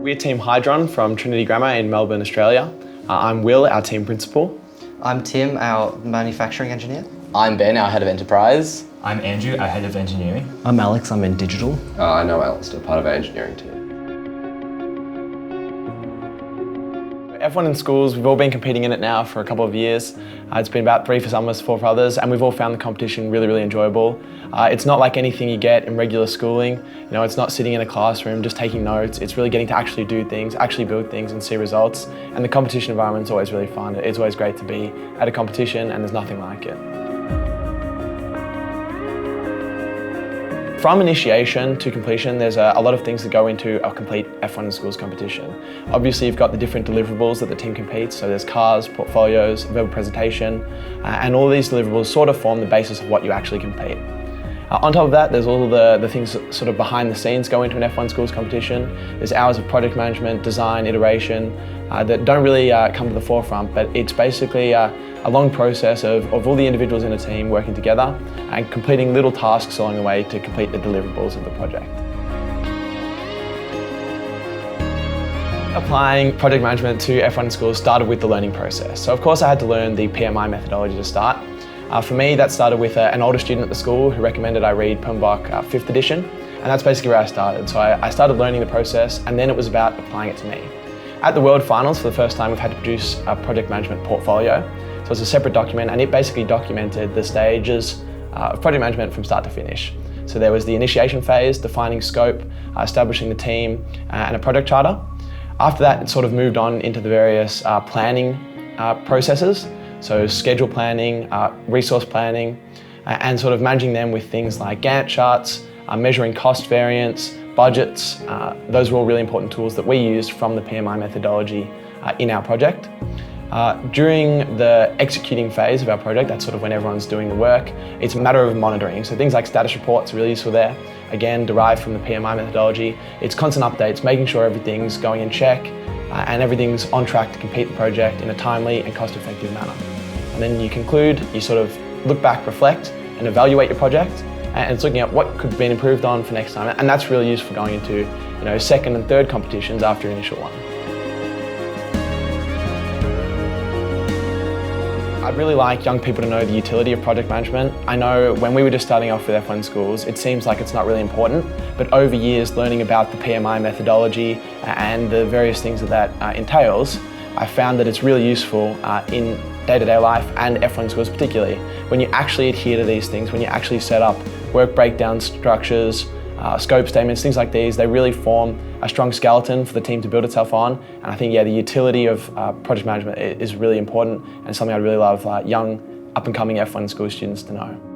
We're Team Hydron from Trinity Grammar in Melbourne, Australia. I'm Will, our team principal. I'm Tim, our manufacturing engineer. I'm Ben, our head of enterprise. I'm Andrew, our head of engineering. I'm Alex, I'm in digital. I'm Alistair, part of our engineering team. F1 in schools, we've all been competing in it now for a couple of years. It's been about 3 for some of us, 4 for others, and we've all found the competition really, really enjoyable. It's not like anything you get in regular schooling. You know, it's not sitting in a classroom just taking notes. It's really getting to actually do things, actually build things and see results. And the competition environment's always really fun. It's always great to be at a competition, and there's nothing like it. From initiation to completion, there's a lot of things that go into a complete F1 in schools competition. Obviously, you've got the different deliverables that the team competes, so there's cars, portfolios, verbal presentation, and all these deliverables sort of form the basis of what you actually compete. On top of that, there's all the things that sort of behind the scenes go into an F1 schools competition. There's hours of project management, design, iteration, that don't really come to the forefront, but it's basically a long process of all the individuals in a team working together and completing little tasks along the way to complete the deliverables of the project. Applying project management to F1 in schools started with the learning process. So of course I had to learn the PMI methodology to start. For me, that started with an older student at the school who recommended I read PMBOK 5th edition, and that's basically where I started. So I started learning the process, and then it was about applying it to me. At the World Finals, for the first time, we've had to produce a project management portfolio. So it's a separate document, and it basically documented the stages of project management from start to finish. So there was the initiation phase, defining scope, establishing the team, and a project charter. After that, it sort of moved on into the various planning processes. So schedule planning, resource planning, and sort of managing them with things like Gantt charts, measuring cost variance, budgets. Those were all really important tools that we used from the PMI methodology in our project. During the executing phase of our project, that's sort of when everyone's doing the work, it's a matter of monitoring. So things like status reports are really useful there. Again, derived from the PMI methodology. It's constant updates, making sure everything's going in check and everything's on track to complete the project in a timely and cost-effective manner. And then you conclude, you sort of look back, reflect, and evaluate your project, and it's looking at what could have been improved on for next time, and that's really useful going into, second and third competitions after your initial one. I'd really like young people to know the utility of project management. I know when we were just starting off with F1 schools, it seems like it's not really important, but over years learning about the PMI methodology and the various things that entails, I found that it's really useful in day-to-day life and F1 schools particularly. When you actually adhere to these things, when you actually set up work breakdown structures, scope statements, things like these, they really form a strong skeleton for the team to build itself on. And I think, the utility of project management is really important and something I'd really love young, up-and-coming F1 school students to know.